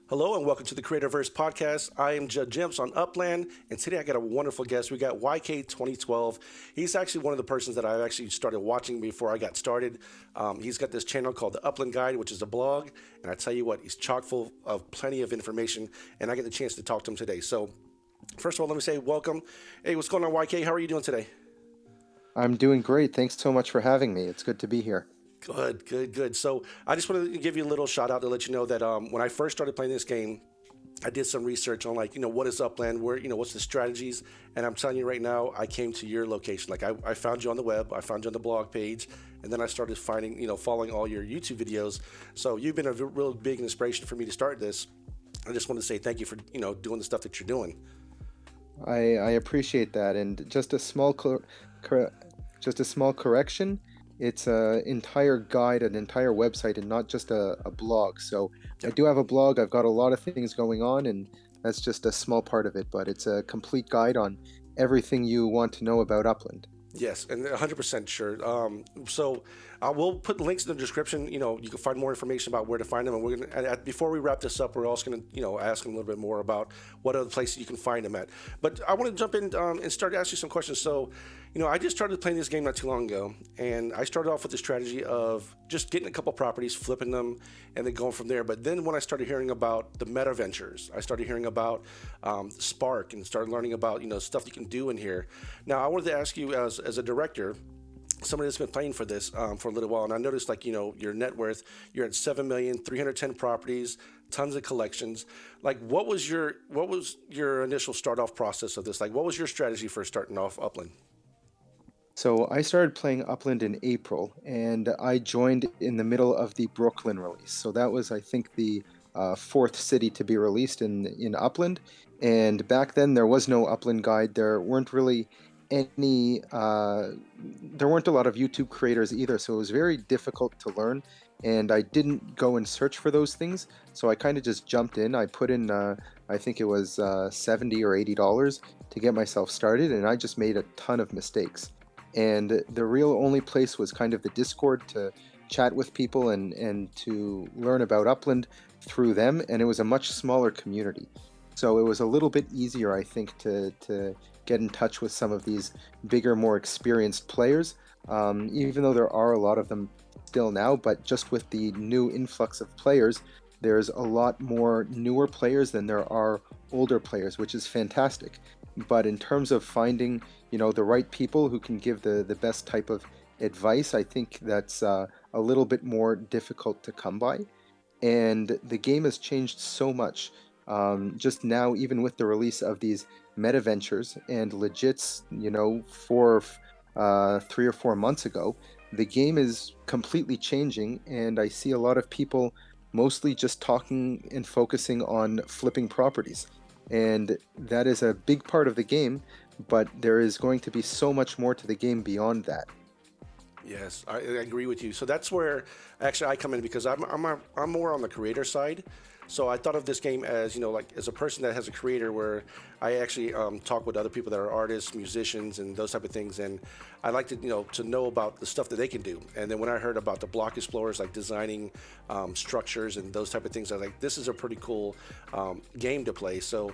Hello and welcome to the Creatorverse podcast. I am Judge Jimps on Upland, and today I got a wonderful guest. We got YK2012. He's actually one of the persons that I actually started watching before I got started. He's got this channel called the Upland Guide, which is a blog, and I tell you what, he's chock full of plenty of information, and I get the chance to talk to him today. So, first of all, let me say welcome. Hey, what's going on, YK? How are you doing today? I'm doing great. Thanks so much for having me. It's good to be here. Good, good, good. So I just wanted to give you a little shout out to let you know that when I first started playing this game, I did some research on what is Upland, where, what's the strategies. And I'm telling you right now, I came to your location. I found you on the web, I found you on the blog page, and then I started finding, following all your YouTube videos. So you've been a real big inspiration for me to start this. I just want to say thank you for, doing the stuff that you're doing. I appreciate that. And just a small correction. It's an entire guide, an entire website, and not just a blog. So I Yep. do have a blog. I've got a lot of things going on, and that's just a small part of it. But it's a complete guide on everything you want to know about Upland. Yes, and 100% sure. So we'll put links in the description. You can find more information about where to find them. And we're gonna, before we wrap this up, we're also going to, ask them a little bit more about what other places you can find them at. But I want to jump in and start asking you some questions. So, I just started playing this game not too long ago, and I started off with the strategy of just getting a couple properties, flipping them, and then going from there. But then when I started hearing about the meta ventures, I started hearing about Spark and started learning about, stuff you can do in here. Now, I wanted to ask you as a director, somebody that's been playing for this for a little while, and I noticed your net worth, you're at 7,310 properties, tons of collections. Like, what was your initial start off process of this? Like, what was your strategy for starting off Upland? So I started playing Upland in April, and I joined in the middle of the Brooklyn release. So that was, I think, the fourth city to be released in Upland. And back then, there was no Upland guide. There weren't really any. There weren't a lot of YouTube creators either, so it was very difficult to learn. And I didn't go and search for those things, so I kind of just jumped in. I put in, I think it was $70 or $80 to get myself started, and I just made a ton of mistakes. And the real only place was kind of the Discord to chat with people and to learn about Upland through them, and it was a much smaller community. So it was a little bit easier, I think, to get in touch with some of these bigger, more experienced players, even though there are a lot of them still now. But just with the new influx of players, there's a lot more newer players than there are older players, which is fantastic. But in terms of finding, the right people who can give the best type of advice, I think that's a little bit more difficult to come by. And the game has changed so much. Just now, even with the release of these meta ventures and legits, for 3 or 4 months ago, the game is completely changing, and I see a lot of people mostly just talking and focusing on flipping properties. And that is a big part of the game, but there is going to be so much more to the game beyond that. Yes, I agree with you. So that's where actually I come in because I'm more on the creator side. So I thought of this game as like as a person that has a creator where I actually talk with other people that are artists, musicians, and those type of things, and I like to to know about the stuff that they can do. And then when I heard about the block explorers, like designing structures and those type of things, I was like, this is a pretty cool game to play. So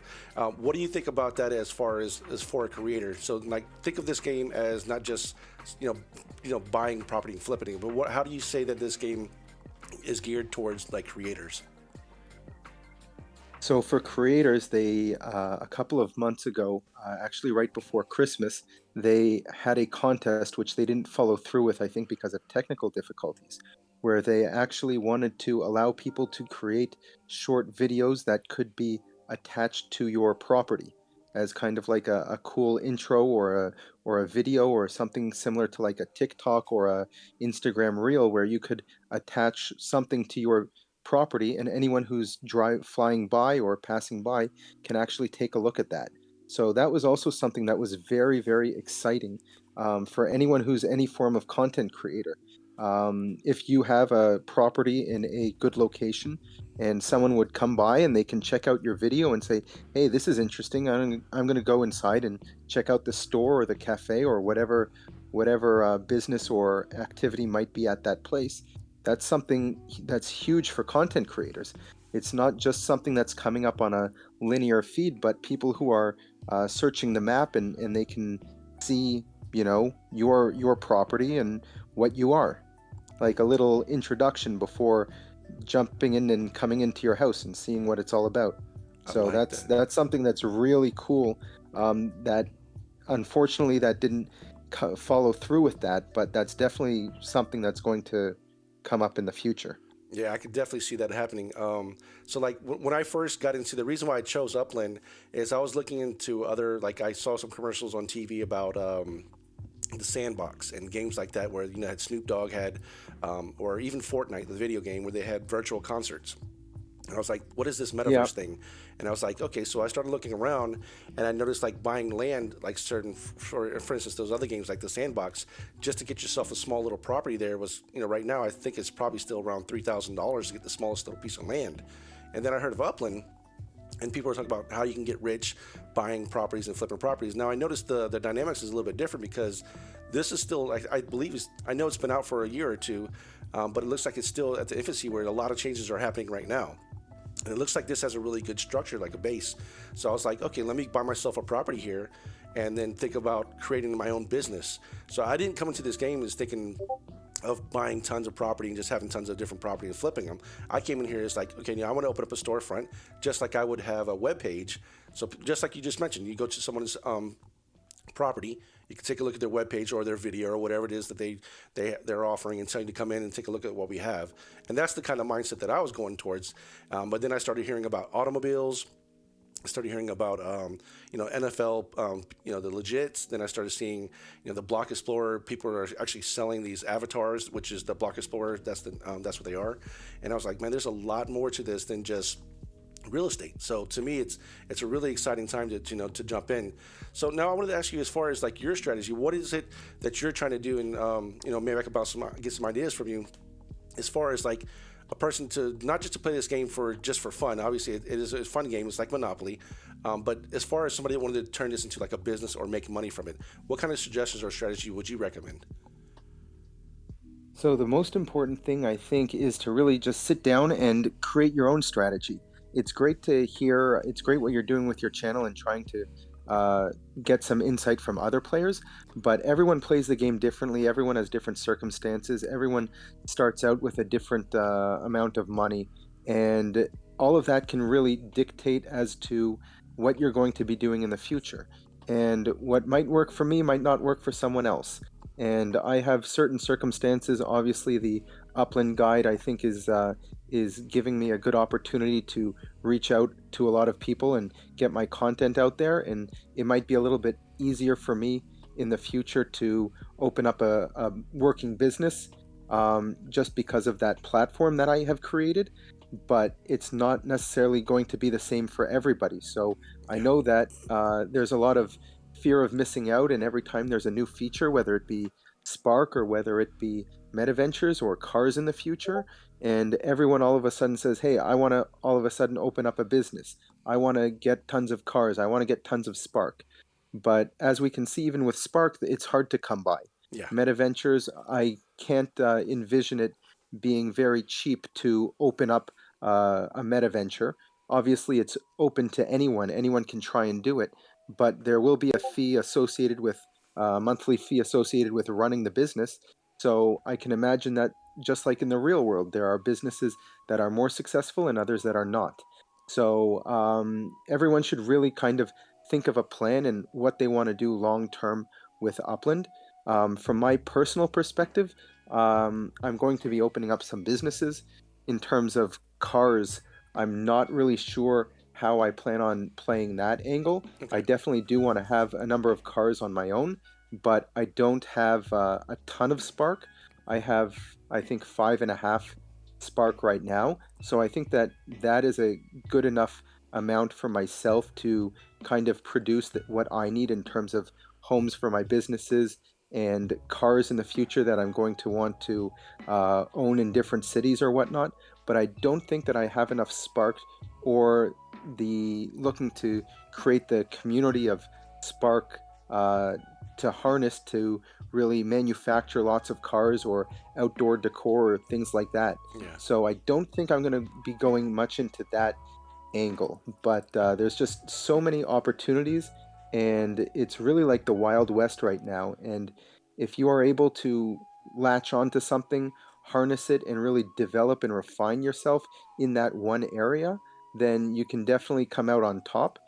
what do you think about that as far as for a creator? So like think of this game as not just buying property and flipping it, but how do you say that this game is geared towards like creators? So for creators, they a couple of months ago, actually right before Christmas, they had a contest which they didn't follow through with, I think, because of technical difficulties, where they actually wanted to allow people to create short videos that could be attached to your property as kind of like a cool intro or a video or something similar to like a TikTok or a Instagram reel where you could attach something to your property, and anyone who's flying by or passing by can actually take a look at that. So that was also something that was very, very exciting for anyone who's any form of content creator. If you have a property in a good location and someone would come by and they can check out your video and say, hey, this is interesting. I'm going to go inside and check out the store or the cafe or whatever business or activity might be at that place. That's something that's huge for content creators. It's not just something that's coming up on a linear feed, but people who are searching the map, and they can see, your property and what you are. Like a little introduction before jumping in and coming into your house and seeing what it's all about. I So like that's that. that's something that's really cool. That unfortunately that didn't follow through with that, but that's definitely something that's going to come up in the future. Yeah, I could definitely see that happening. So like when I first got into the reason why I chose Upland is I was looking into other, like I saw some commercials on TV about the sandbox and games like that where had Snoop Dogg had or even Fortnite, the video game, where they had virtual concerts. And I was like, what is this Yeah, metaverse thing? And I was like, okay, so I started looking around and I noticed like buying land, like for instance, those other games like the Sandbox, just to get yourself a small little property there was, right now I think it's probably still around $3,000 to get the smallest little piece of land. And then I heard of Upland, and people are talking about how you can get rich buying properties and flipping properties. Now I noticed the dynamics is a little bit different because this is still, I believe, I know it's been out for a year or two, but it looks like it's still at the infancy where a lot of changes are happening right now. And it looks like this has a really good structure, like a base. So I was like, okay, let me buy myself a property here and then think about creating my own business. So I didn't come into this game as thinking of buying tons of property and just having tons of different property and flipping them. I came in here as like, okay, I want to open up a storefront just like I would have a web page. So just like you just mentioned, you go to someone's property, you can take a look at their webpage or their video or whatever it is that they're offering and tell you to come in and take a look at what we have. And that's the kind of mindset that I was going towards. But then I started hearing about automobiles. I started hearing about NFL, the legits. Then I started seeing the Block Explorer. People are actually selling these avatars, which is the Block Explorer. That's what they are. And I was like, man, there's a lot more to this than just real estate. So to me, it's a really exciting time to jump in. So now I wanted to ask you, as far as like your strategy, what is it that you're trying to do, and maybe I could get some ideas from you, as far as like a person to not just to play this game for fun. Obviously, it is a fun game. It's like Monopoly, but as far as somebody that wanted to turn this into like a business or make money from it, what kind of suggestions or strategy would you recommend? so the most important thing I think is to really just sit down and create your own strategy. It's great what you're doing with your channel and trying to uh, get some insight from other players, but everyone plays the game differently. Everyone has different circumstances. Everyone starts out with a different amount of money, and all of that can really dictate as to what you're going to be doing in the future. And what might work for me might not work for someone else. And I have certain circumstances. Obviously, the Upland Guide I think is giving me a good opportunity to reach out to a lot of people and get my content out there. And it might be a little bit easier for me in the future to open up a working business, just because of that platform that I have created. But it's not necessarily going to be the same for everybody. So I Yeah. know that there's a lot of fear of missing out, and every time there's a new feature, whether it be Spark or whether it be MetaVentures or cars in the future, and everyone all of a sudden says, hey, I want to all of a sudden open up a business. I want to get tons of cars. I want to get tons of Spark. But as we can see, even with Spark, it's hard to come by. Yeah. MetaVentures, I can't envision it being very cheap to open up a MetaVenture. Obviously, it's open to anyone. Anyone can try and do it, but there will be a fee associated with a monthly fee associated with running the business. So I can imagine that just like in the real world, there are businesses that are more successful and others that are not. So everyone should really kind of think of a plan and what they want to do long term with Upland. From my personal perspective, I'm going to be opening up some businesses. In terms of cars, I'm not really sure how I plan on playing that angle. I Okay. definitely do want to have a number of cars on my own, but I don't have a ton of Spark. I have, I think, 5.5 Spark right now. So I think that that is a good enough amount for myself to kind of produce what I need in terms of homes for my businesses and cars in the future that I'm going to want to own in different cities or whatnot. But I don't think that I have enough Spark or the looking to create the community of Spark to harness to really manufacture lots of cars or outdoor decor or things like that. Yeah. So I don't think I'm going to be going much into that angle, but there's just so many opportunities, and it's really like the Wild West right now. And if you are able to latch onto something, harness it, and really develop and refine yourself in that one area, then you can definitely come out on top,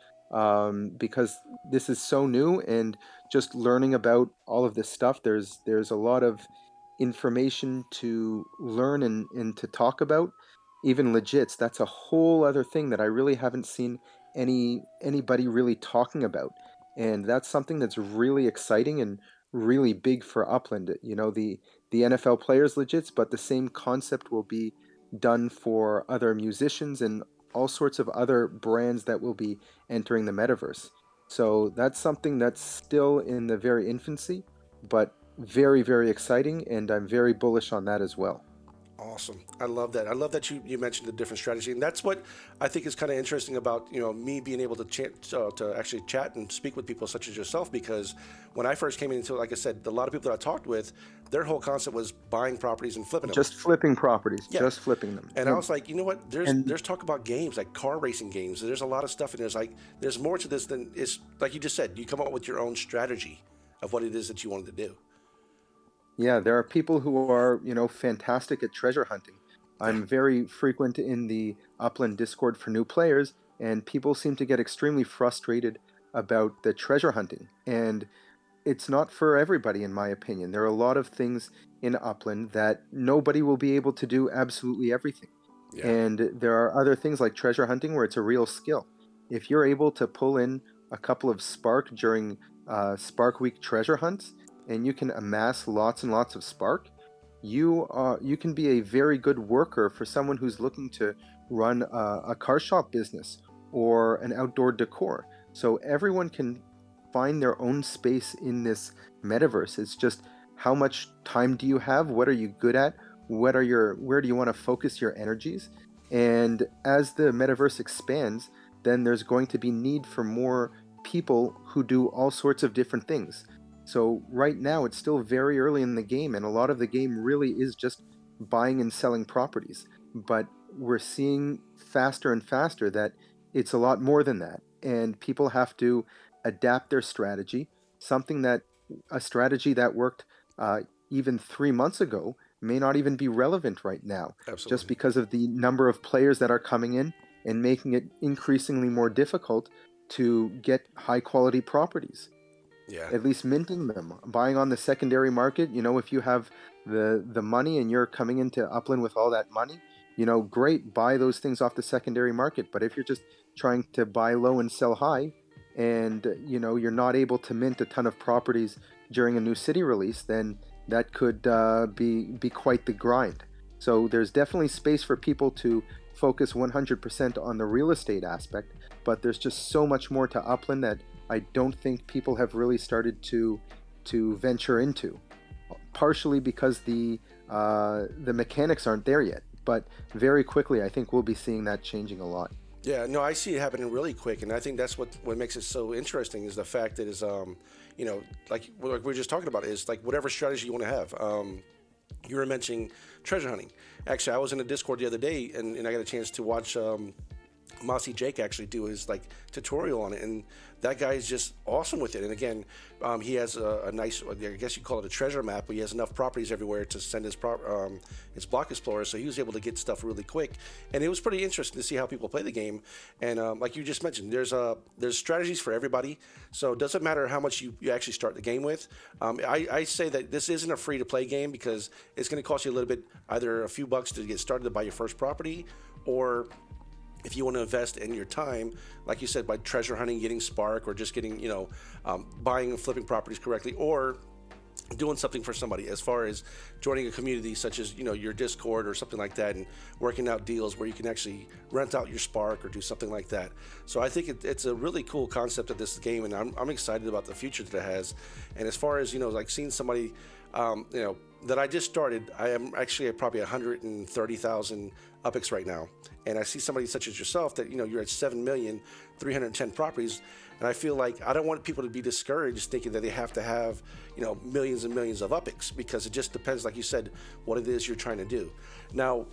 because this is so new. And just learning about all of this stuff, there's a lot of information to learn and to talk about. Even legits, that's a whole other thing that I really haven't seen anybody really talking about. And that's something that's really exciting and really big for Upland. You know, the NFL players legits, but the same concept will be done for other musicians and all sorts of other brands that will be entering the metaverse. So that's something that's still in the very infancy, but very, very exciting, and I'm very bullish on that as well. Awesome. I love that. I love that you mentioned the different strategy, and that's what I think is kind of interesting about me being able to to actually chat and speak with people such as yourself. Because when I first came into it, like I said, a lot of people that I talked with, their whole concept was buying properties and flipping them. Just flipping properties, Yeah. just flipping them. And I was like, you know what? And There's talk about games like car racing games. There's a lot of stuff, and there's more to this than it's like you just said. You come up with your own strategy of what it is that you wanted to do. yeah, there are people who are, fantastic at treasure hunting. Yeah. I'm very frequent in the Upland Discord for new players, and people seem to get extremely frustrated about the treasure hunting. And it's not for everybody, in my opinion. There are a lot of things in Upland that nobody will be able to do absolutely everything. Yeah. And there are other things like treasure hunting where it's a real skill. If you're able to pull in a couple of Spark during Spark Week treasure hunts, and you can amass lots and lots of Spark, you can be a very good worker for someone who's looking to run a car shop business or an outdoor decor. So everyone can find their own space in this metaverse. It's just how much time do you have? What are you good at? Where do you want to focus your energies? And as the metaverse expands, then there's going to be need for more people who do all sorts of different things. So right now it's still very early in the game, and a lot of the game really is just buying and selling properties. But we're seeing faster and faster that it's a lot more than that, and people have to adapt their strategy. Something that A strategy that worked even 3 months ago may not even be relevant right now, just Absolutely. because of the number of players that are coming in and making it increasingly more difficult to get high quality properties. Yeah. At least minting them, buying on the secondary market. If you have the money and you're coming into Upland with all that money, great, buy those things off the secondary market. But if you're just trying to buy low and sell high, and you're not able to mint a ton of properties during a new city release, then that could be quite the grind. So there's definitely space for people to focus 100% on the real estate aspect, but there's just so much more to Upland that I don't think people have really started to venture into. Partially because the mechanics aren't there yet, but very quickly I think we'll be seeing that changing a lot. Yeah, no, I see it happening really quick, and I think that's what makes it so interesting is the fact that like we were just talking about, is like whatever strategy you want to have. You were mentioning treasure hunting. Actually, I was in a Discord the other day, and I got a chance to watch Mossy Jake actually do his tutorial on it, and that guy is just awesome with it. And again, he has a nice, I guess you call it a treasure map, but he has enough properties everywhere to send his block explorer, so he was able to get stuff really quick, and it was pretty interesting to see how people play the game. And like you just mentioned, there's strategies for everybody, so it doesn't matter how much you actually start the game with. I say that this isn't a free to play game because it's going to cost you a little bit, either a few bucks to get started to buy your first property, or if you want to invest in your time, like you said, by treasure hunting, getting Spark, or just getting, buying and flipping properties correctly, or doing something for somebody, as far as joining a community such as, your Discord or something like that, and working out deals where you can actually rent out your Spark or do something like that. So I think it's a really cool concept of this game, and I'm excited about the future that it has. And as far as, like seeing somebody, that I just started, I am actually at probably 130,000 UPIX right now. And I see somebody such as yourself that, you're at 7,310 properties. And I feel like I don't want people to be discouraged thinking that they have to have, millions and millions of UPIX, because it just depends, like you said, what it is you're trying to do. Now,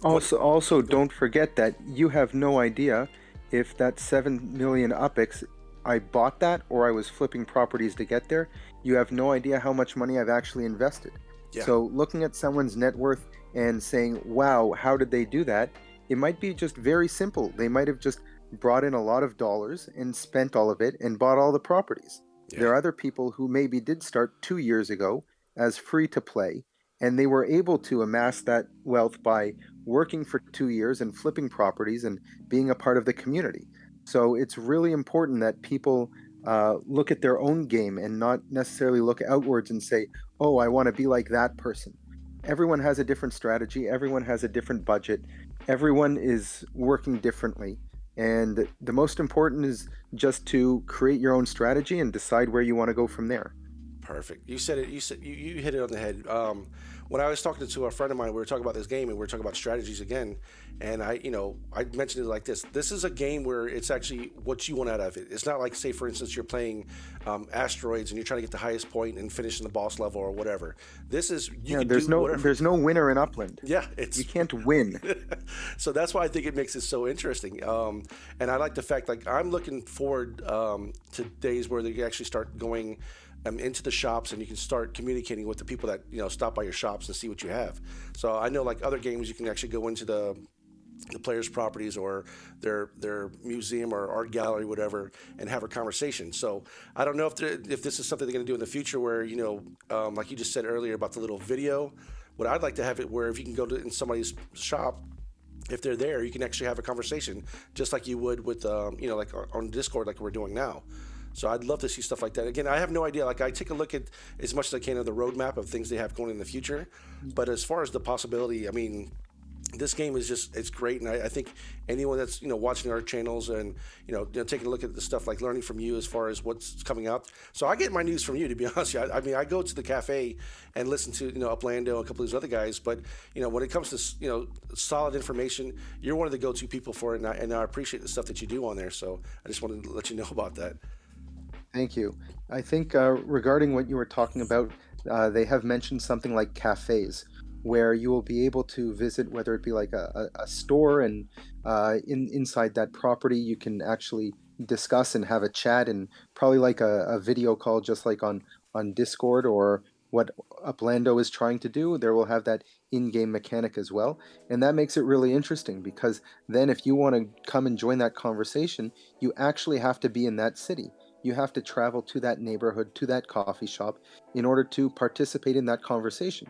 Also, don't forget that you have no idea if that 7 million UPIX, I bought that or I was flipping properties to get there. You have no idea how much money I've actually invested. Yeah. So looking at someone's net worth and saying, wow, how did they do that? It might be just very simple. They might have just brought in a lot of dollars and spent all of it and bought all the properties. Yeah. There are other people who maybe did start 2 years ago as free to play, and they were able to amass that wealth by working for 2 years and flipping properties and being a part of the community. So it's really important that people look at their own game and not necessarily look outwards and say, oh, I want to be like that person. Everyone has a different strategy. Everyone has a different budget. Everyone is working differently. And the most important is just to create your own strategy and decide where you want to go from there. Perfect. You said it. You hit it on the head. When I was talking to a friend of mine, we were talking about this game and we were talking about strategies again. And I mentioned it like this. This is a game where it's actually what you want out of it. It's not like, say, for instance, you're playing Asteroids and you're trying to get the highest point and finish in the boss level or whatever. This is there's no winner in Upland. Yeah, you can't win. So that's why I think it makes it so interesting. And I like the fact, like, I'm looking forward to days where they actually start going into the shops and you can start communicating with the people that stop by your shops and see what you have. So I know, like other games, you can actually go into the players' properties or their museum or art gallery, whatever, and have a conversation. So I don't know if this is something they're going to do in the future, where like you just said earlier about the little video. What I'd like to have it where if you can go to in somebody's shop, if they're there, you can actually have a conversation just like you would with like on Discord, like we're doing now. So I'd love to see stuff like that. Again, I have no idea. Like, I take a look at as much as I can of the roadmap of things they have going in the future. But as far as the possibility, I mean, this game is it's great. And I think anyone that's, watching our channels and, taking a look at the stuff, like learning from you as far as what's coming up. So I get my news from you, to be honest with you. I mean, I go to the cafe and listen to, Upland and a couple of these other guys. But, when it comes to, solid information, you're one of the go-to people for it. And I appreciate the stuff that you do on there. So I just wanted to let you know about that. Thank you. I think regarding what you were talking about, they have mentioned something like cafes, where you will be able to visit, whether it be like a store, and inside that property you can actually discuss and have a chat, and probably like a video call, just like on Discord or what Uplando is trying to do. There will have that in-game mechanic as well, and that makes it really interesting, because then if you want to come and join that conversation, you actually have to be in that city. You have to travel to that neighborhood, to that coffee shop, in order to participate in that conversation.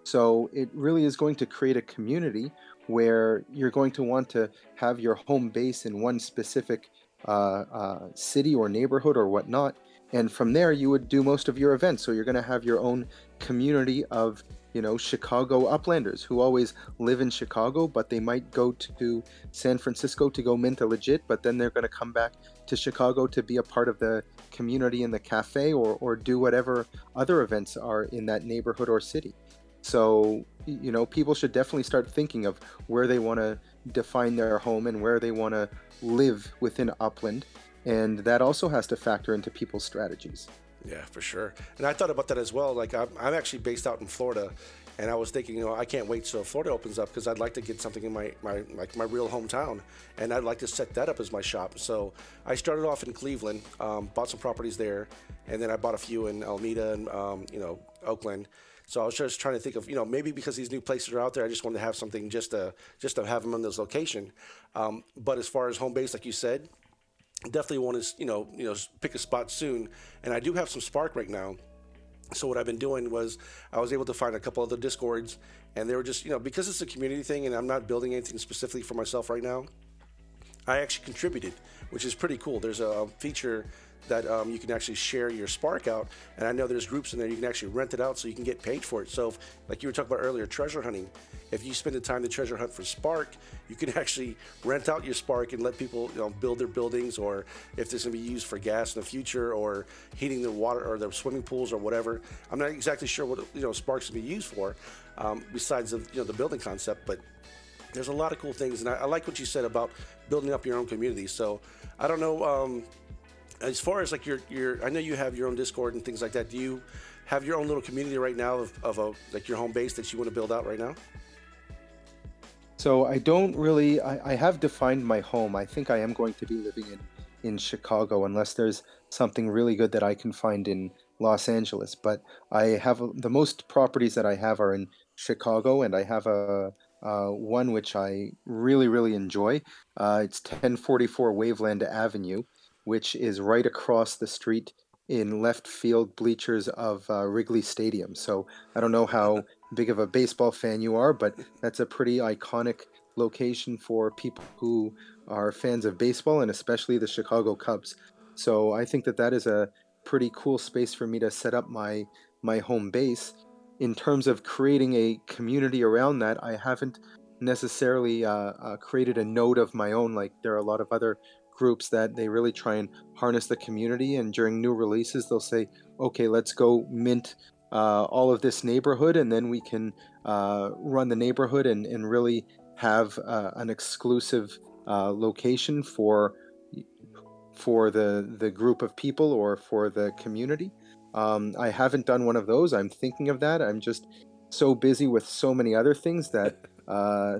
So it really is going to create a community where you're going to want to have your home base in one specific city or neighborhood or whatnot. And from there, you would do most of your events. So you're going to have your own community of, Chicago Uplanders who always live in Chicago, but they might go to San Francisco to go mint a legit, but then they're going to come back to Chicago to be a part of the community in the cafe or do whatever other events are in that neighborhood or city. So, people should definitely start thinking of where they want to define their home and where they want to live within Upland. And that also has to factor into people's strategies. Yeah, for sure. And I thought about that as well. Like, I'm actually based out in Florida, and I was thinking, I can't wait till Florida opens up, because I'd like to get something in my real hometown, and I'd like to set that up as my shop. So I started off in Cleveland, bought some properties there, and then I bought a few in Alameda and Oakland. So I was just trying to think of, maybe because these new places are out there, I just wanted to have something just to have them in those location. But as far as home base, like you said, definitely want to pick a spot soon. And I do have some Spark right now. So what I've been doing was I was able to find a couple of the Discords, and they were just, because it's a community thing and I'm not building anything specifically for myself right now, I actually contributed, which is pretty cool. There's a feature that you can actually share your Spark out, and I know there's groups in there you can actually rent it out so you can get paid for it. So, like you were talking about earlier, treasure hunting. If you spend the time to treasure hunt for Spark, you can actually rent out your Spark and let people build their buildings, or if this going to be used for gas in the future, or heating the water or the swimming pools or whatever. I'm not exactly sure what Sparks to be used for, besides the building concept, but there's a lot of cool things, and I like what you said about building up your own community. So I don't know. As far as like your, I know you have your own Discord and things like that. Do you have your own little community right now of like your home base that you want to build out right now? So I don't really, I have defined my home. I think I am going to be living in Chicago unless there's something really good that I can find in Los Angeles. But I have the most properties that I have are in Chicago, and I have a one which I really, really enjoy. It's 1044 Waveland Avenue, which is right across the street in left field bleachers of Wrigley Stadium. So I don't know how big of a baseball fan you are, but that's a pretty iconic location for people who are fans of baseball, and especially the Chicago Cubs. So I think that that is a pretty cool space for me to set up my home base. In terms of creating a community around that, I haven't necessarily created a node of my own. Like there are a lot of other groups that they really try and harness the community, and during new releases they'll say, okay, let's go mint all of this neighborhood, and then we can run the neighborhood and really have an exclusive location for the group of people or for the community. I haven't done one of those. I'm thinking of that. I'm just so busy with so many other things that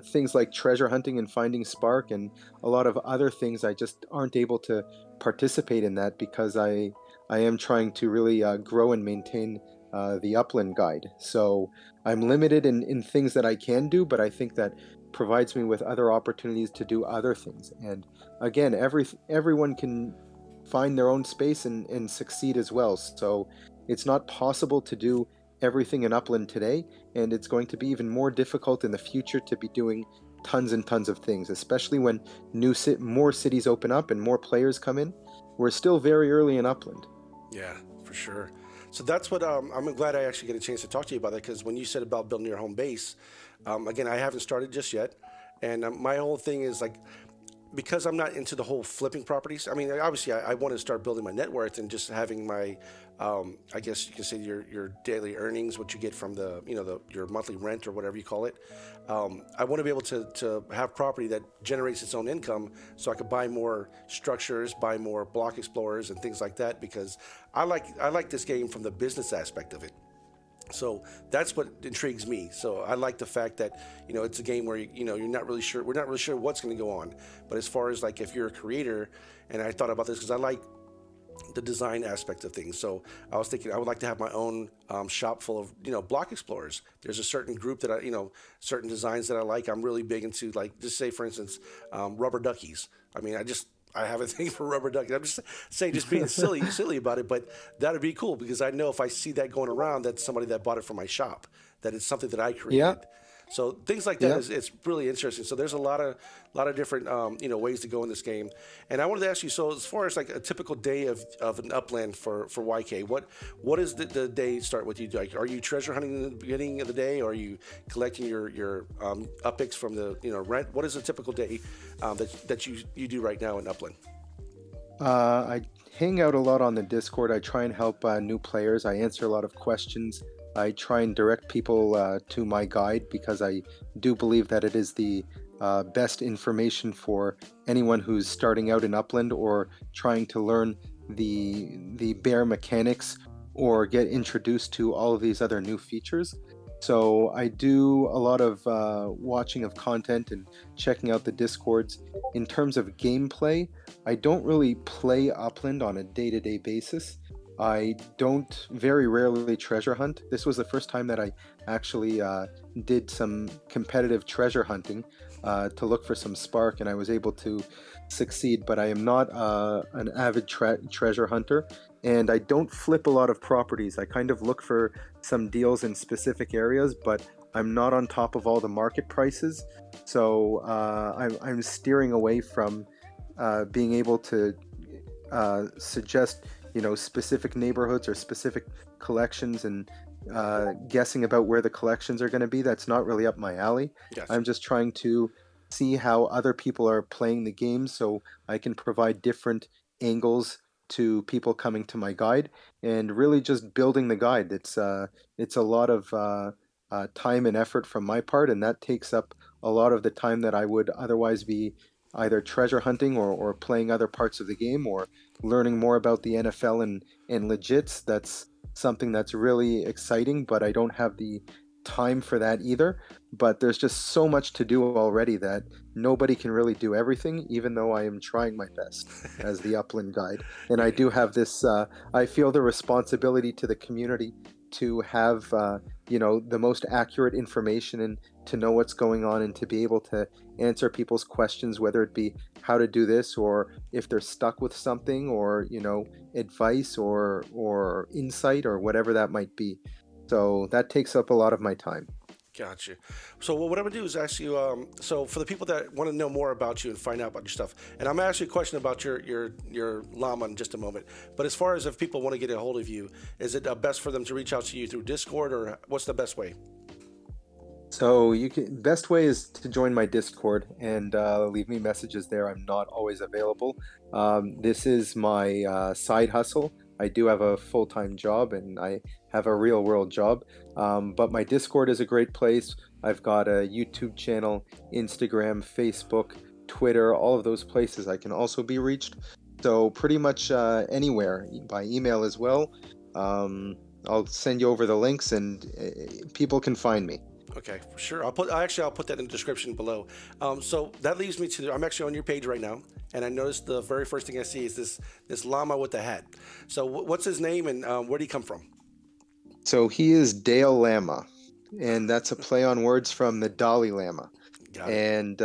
things like treasure hunting and finding Spark and a lot of other things, I just aren't able to participate in that because I am trying to really grow and maintain the Upland guide. So I'm limited in things that I can do, but I think that provides me with other opportunities to do other things. And again, everyone can find their own space and succeed as well. So it's not possible to do everything in Upland today, and it's going to be even more difficult in the future to be doing tons and tons of things, especially when more cities open up and more players come in. We're still very early in Upland. Yeah, for sure. So that's what I'm glad I actually get a chance to talk to you about that, because when you said about building your home base, again, I haven't started just yet, and my whole thing is like, because I'm not into the whole flipping properties. I mean, obviously, I want to start building my net worth and just having my, I guess you can say your daily earnings, what you get from your monthly rent or whatever you call it. I want to be able to have property that generates its own income, so I could buy more structures, buy more block explorers, and things like that. Because I like this game from the business aspect of it. So that's what intrigues me. So I like the fact that it's a game where you're not really sure. We're not really sure what's going to go on. But as far as like if you're a creator, and I thought about this because I like the design aspect of things. So I was thinking I would like to have my own shop full of block explorers. There's a certain group that certain designs that I like. I'm really big into, like, just say for instance, rubber duckies. I mean, I have a thing for rubber duckies. I'm just saying, just being silly about it, but that'd be cool because I know if I see that going around, that's somebody that bought it from my shop, that it's something that I created. Yeah. So things like that it's really interesting. So there's a lot of different ways to go in this game. And I wanted to ask you, so as far as like a typical day of an Upland for YK, what is the day start with you? Like, are you treasure hunting in the beginning of the day, or are you collecting your upicks from the rent? What is a typical day that you do right now in Upland? I hang out a lot on the Discord. I try and help new players. I answer a lot of questions. I try and direct people to my guide because I do believe that it is the best information for anyone who's starting out in Upland or trying to learn the bare mechanics or get introduced to all of these other new features. So I do a lot of watching of content and checking out the Discords. In terms of gameplay, I don't really play Upland on a day-to-day basis. I don't very rarely treasure hunt. This was the first time that I actually did some competitive treasure hunting to look for some Spark, and I was able to succeed, but I am not an avid treasure hunter, and I don't flip a lot of properties. I kind of look for some deals in specific areas, but I'm not on top of all the market prices, so I'm steering away from being able to suggest, specific neighborhoods or specific collections and guessing about where the collections are going to be. That's not really up my alley. Gotcha. I'm just trying to see how other people are playing the game so I can provide different angles to people coming to my guide and really just building the guide. It's a lot of time and effort from my part, and that takes up a lot of the time that I would otherwise be either treasure hunting or playing other parts of the game or learning more about the NFL and legits. That's something that's really exciting, but I don't have the time for that either. But there's just so much to do already that nobody can really do everything, even though I am trying my best as the Upland guide. And I Right. do have this, I feel the responsibility to the community to have, the most accurate information and to know what's going on and to be able to answer people's questions, whether it be how to do this or if they're stuck with something or, advice or insight or whatever that might be. So that takes up a lot of my time. Gotcha. So what I'm gonna do is ask you. So for the people that want to know more about you and find out about your stuff, and I'm gonna ask you a question about your llama in just a moment. But as far as if people want to get a hold of you, is it best for them to reach out to you through Discord, or what's the best way? So best way is to join my Discord and leave me messages there. I'm not always available. This is my side hustle. I do have a full-time job and I have a real world job. But my Discord is a great place. I've got a YouTube channel, Instagram, Facebook, Twitter, all of those places I can also be reached. So pretty much anywhere by email as well. I'll send you over the links and people can find me. Okay, for sure. I'll put that in the description below. So that leads me to I'm actually on your page right now, and I noticed the very first thing I see is this llama with the hat. So what's his name and where did he come from? So he is Dale Llama, and that's a play on words from the Dalai Lama. Got it. And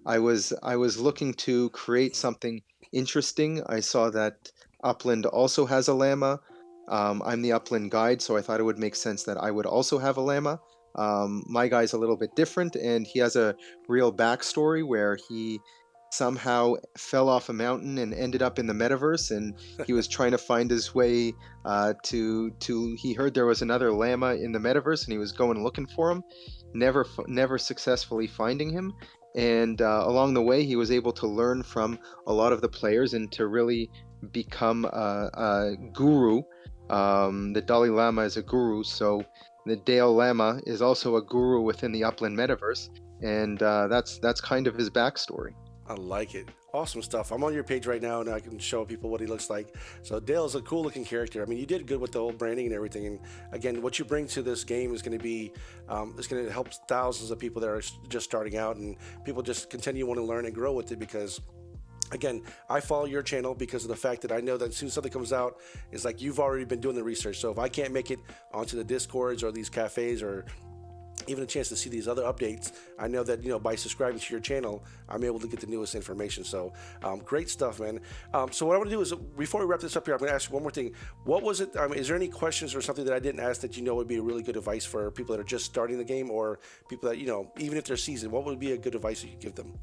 I was looking to create something interesting. I saw that Upland also has a llama. I'm the Upland guide, so I thought it would make sense that I would also have a llama. My guy's a little bit different, and he has a real backstory where he somehow fell off a mountain and ended up in the metaverse, and he was trying to find his way to. He heard there was another llama in the metaverse, and he was going looking for him, never successfully finding him. And along the way, he was able to learn from a lot of the players and to really become a guru. The Dalai Lama is a guru, so the Dale Llama is also a guru within the Upland metaverse, and that's kind of his backstory. I like it. Awesome stuff. I'm on your page right now, and I can show people what he looks like. So Dale's a cool looking character. I mean, you did good with the whole branding and everything. And again, what you bring to this game is going to be, it's going to help thousands of people that are just starting out, and people just continue want to learn and grow with it because. Again, I follow your channel because of the fact that I know that as soon as something comes out, it's like you've already been doing the research. So if I can't make it onto the Discords or these cafes or even a chance to see these other updates, I know that by subscribing to your channel, I'm able to get the newest information. So great stuff, man. So what I want to do is before we wrap this up here, I'm going to ask you one more thing. What was it? Is there any questions or something that I didn't ask that would be a really good advice for people that are just starting the game or people that even if they're seasoned? What would be a good advice you could give them?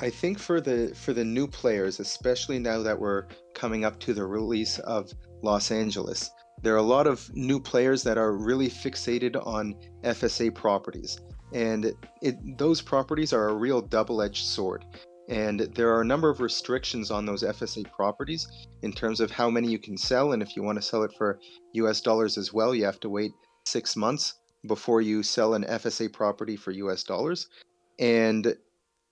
I think for the new players, especially now that we're coming up to the release of Los Angeles, there are a lot of new players that are really fixated on FSA properties, and those properties are a real double-edged sword. And there are a number of restrictions on those FSA properties in terms of how many you can sell, and if you want to sell it for US dollars as well, you have to wait 6 months before you sell an FSA property for US dollars. And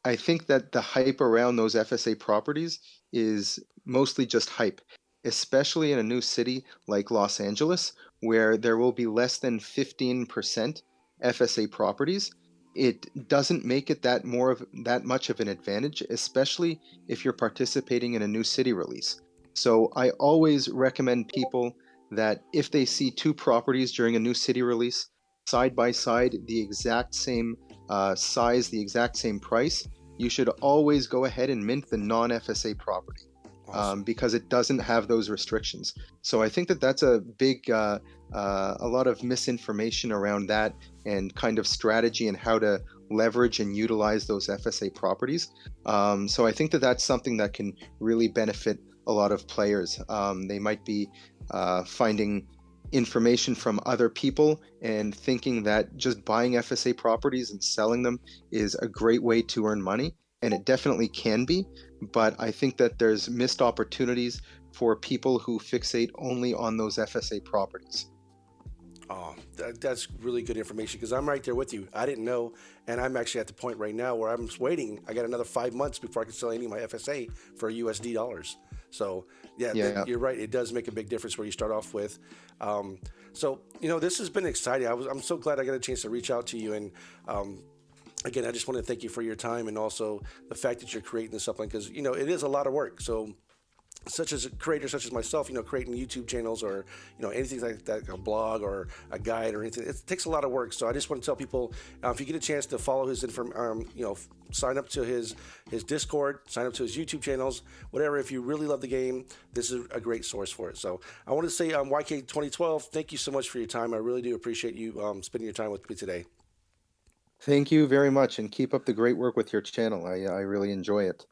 I think that the hype around those FSA properties is mostly just hype, especially in a new city like Los Angeles, where there will be less than 15% FSA properties. It doesn't make it that much of an advantage, especially if you're participating in a new city release. So I always recommend people that if they see two properties during a new city release, side by side, the exact same size, the exact same price, you should always go ahead and mint the non-FSA property Awesome. because it doesn't have those restrictions. So I think that that's a lot of misinformation around that and kind of strategy and how to leverage and utilize those FSA properties. So I think that that's something that can really benefit a lot of players. They might be finding information from other people and thinking that just buying FSA properties and selling them is a great way to earn money. And it definitely can be, but I think that there's missed opportunities for people who fixate only on those FSA properties. Oh, that's really good information because I'm right there with you. I didn't know, and I'm actually at the point right now where I'm just waiting. I got another 5 months before I can sell any of my FSA for USD dollars. So yeah, Yeah. you're right. It does make a big difference where you start off with. So this has been exciting. I'm so glad I got a chance to reach out to you, and again, I just want to thank you for your time and also the fact that you're creating this Upland because it is a lot of work. So such as a creator such as myself, creating YouTube channels or anything like that, a blog or a guide or anything, it takes a lot of work. So I just want to tell people, if you get a chance to follow his sign up to his Discord, sign up to his YouTube channels, whatever. If you really love the game, this is a great source for it. So I want to say, YK2012, thank you so much for your time. I really do appreciate you spending your time with me today. Thank you very much, and keep up the great work with your channel. I really enjoy it.